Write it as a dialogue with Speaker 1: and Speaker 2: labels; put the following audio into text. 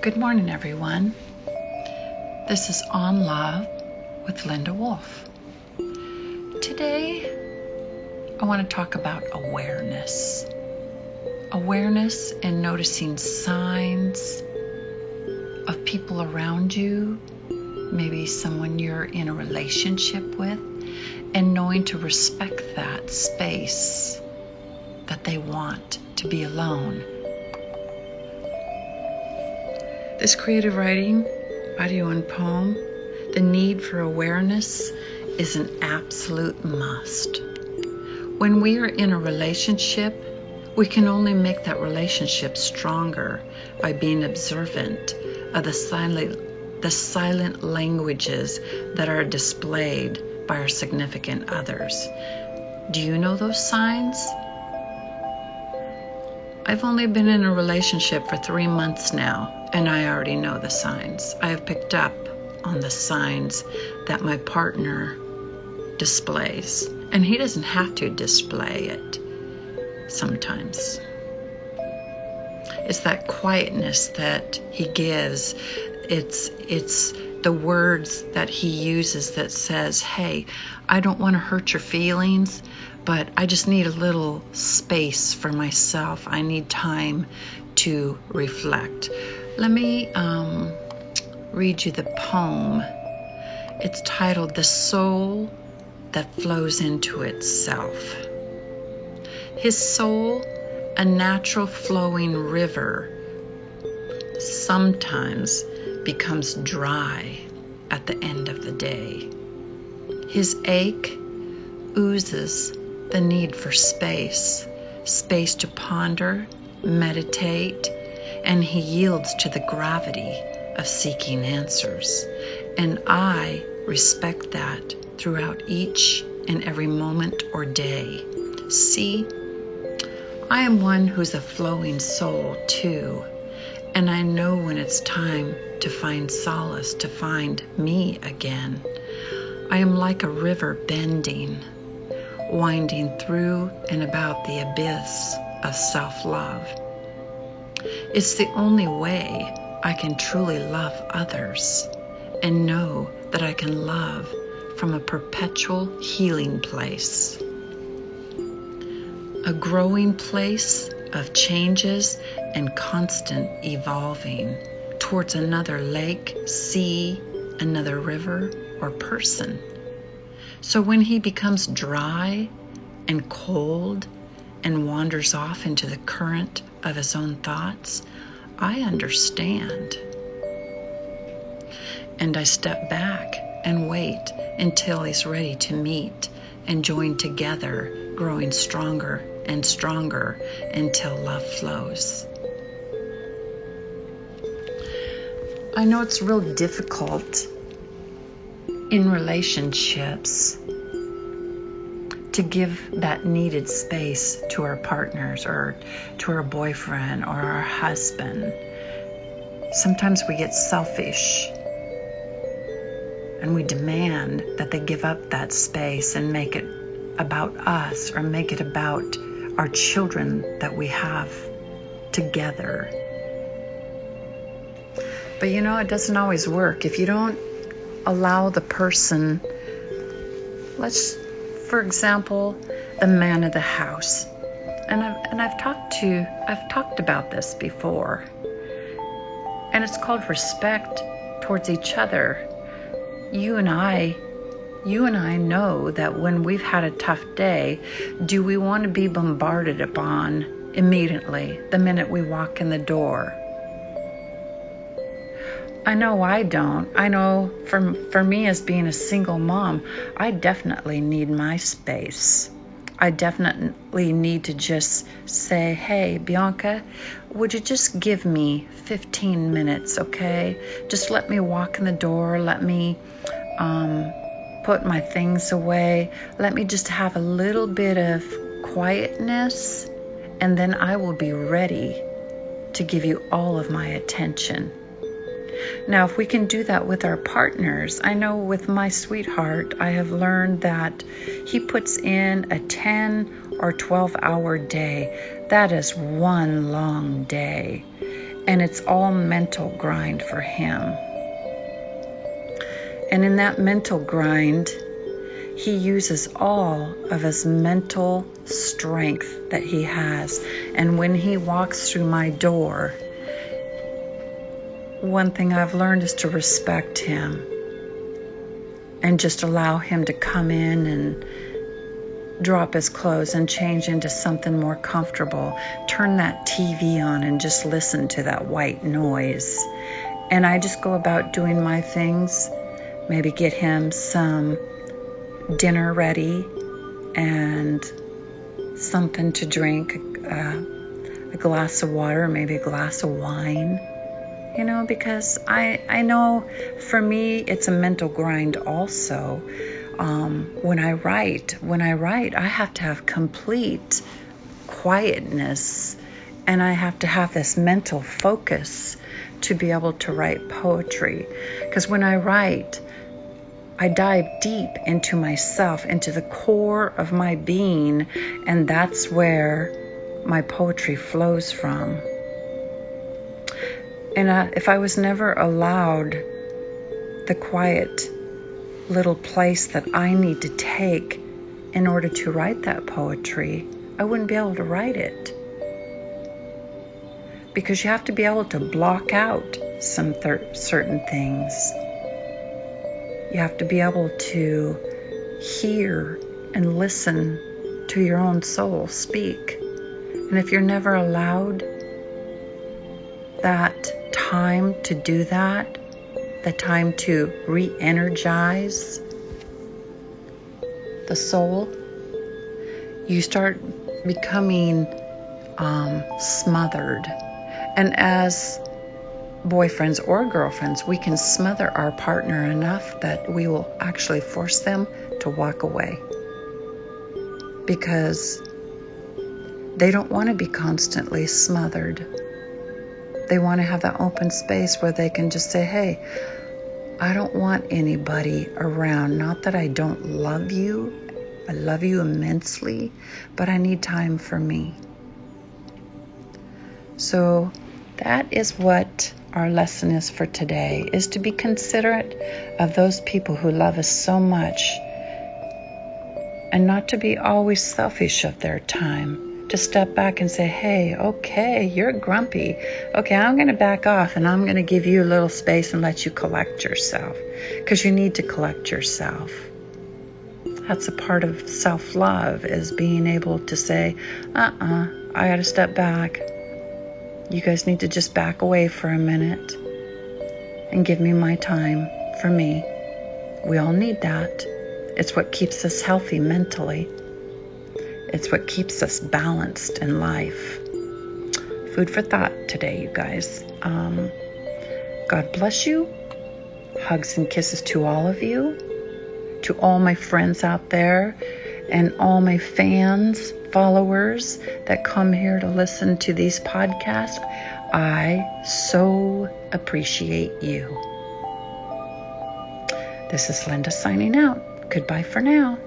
Speaker 1: Good morning, everyone. This is On Love with Linda Wolff. Today, I want to talk about awareness. Awareness and noticing signs of people around you, maybe someone you're in a relationship with, and knowing to respect that space that they want to be alone. This creative writing, audio and poem, the need for awareness is an absolute must. When we are in a relationship, we can only make that relationship stronger by being observant of the silent languages that are displayed by our significant others. Do you know those signs? I've only been in a relationship for 3 months now, and I already know the signs. I have picked up on the signs that my partner displays, and he doesn't have to display it sometimes. It's that quietness that he gives. It's the words that he uses that says, hey, I don't want to hurt your feelings, but I just need a little space for myself. I need time to reflect. Let me read you the poem. It's titled The Soul That Flows Into Itself. His soul, a natural flowing river, sometimes becomes dry at the end of the day. His ache oozes the need for space to ponder, meditate, and he yields to the gravity of seeking answers. And I respect that throughout each and every moment or day. See, I am one who's a flowing soul too, and I know when it's time to find solace, to find me again. I am like a river bending, winding through and about the abyss of self-love. It's the only way I can truly love others and know that I can love from a perpetual healing place. A growing place of changes and constant evolving towards another lake, sea, another river, or person. So when he becomes dry and cold and wanders off into the current of his own thoughts, I understand. And I step back and wait until he's ready to meet and join together, growing stronger and stronger until love flows. I know it's real difficult in relationships to give that needed space to our partners or to our boyfriend or our husband. Sometimes we get selfish and we demand that they give up that space and make it about us or make it about our children that we have together. But it doesn't always work. If you don't allow the person, for example, the man of the house. And I've talked about this before. And it's called respect towards each other. You and I know that when we've had a tough day, do we want to be bombarded upon immediately the minute we walk in the door? I know I don't. I know for me as being a single mom, I definitely need my space. I definitely need to just say, hey, Bianca, would you just give me 15 minutes, okay? Just let me walk in the door. Let me put my things away. Let me just have a little bit of quietness, and then I will be ready to give you all of my attention. Now, if we can do that with our partners, I know with my sweetheart, I have learned that he puts in a 10 or 12-hour day. That is one long day. And it's all mental grind for him. And in that mental grind, he uses all of his mental strength that he has. And when he walks through my door, one thing I've learned is to respect him and just allow him to come in and drop his clothes and change into something more comfortable. Turn that TV on and just listen to that white noise. And I just go about doing my things. Maybe get him some dinner ready and something to drink, a glass of water, maybe a glass of wine. Because I know for me it's a mental grind also. When I write, I have to have complete quietness, and I have to have this mental focus to be able to write poetry. Because when I write, I dive deep into myself, into the core of my being, and that's where my poetry flows from. And if I was never allowed the quiet little place that I need to take in order to write that poetry, I wouldn't be able to write it. Because you have to be able to block out some certain things. You have to be able to hear and listen to your own soul speak. And if you're never allowed that time to do that, the time to re-energize the soul, you start becoming smothered. And as boyfriends or girlfriends, we can smother our partner enough that we will actually force them to walk away, because they don't want to be constantly smothered. They want to have that open space where they can just say, hey, I don't want anybody around. Not that I don't love you. I love you immensely, but I need time for me. So that is what our lesson is for today, is to be considerate of those people who love us so much, and not to be always selfish of their time. To step back and say, hey, okay, you're grumpy. Okay, I'm going to back off and I'm going to give you a little space and let you collect yourself, because you need to collect yourself. That's a part of self-love, is being able to say, I got to step back. You guys need to just back away for a minute and give me my time for me. We all need that. It's what keeps us healthy mentally. It's what keeps us balanced in life. Food for thought today, you guys. God bless you. Hugs and kisses to all of you. To all my friends out there and all my fans, followers that come here to listen to these podcasts. I so appreciate you. This is Linda signing out. Goodbye for now.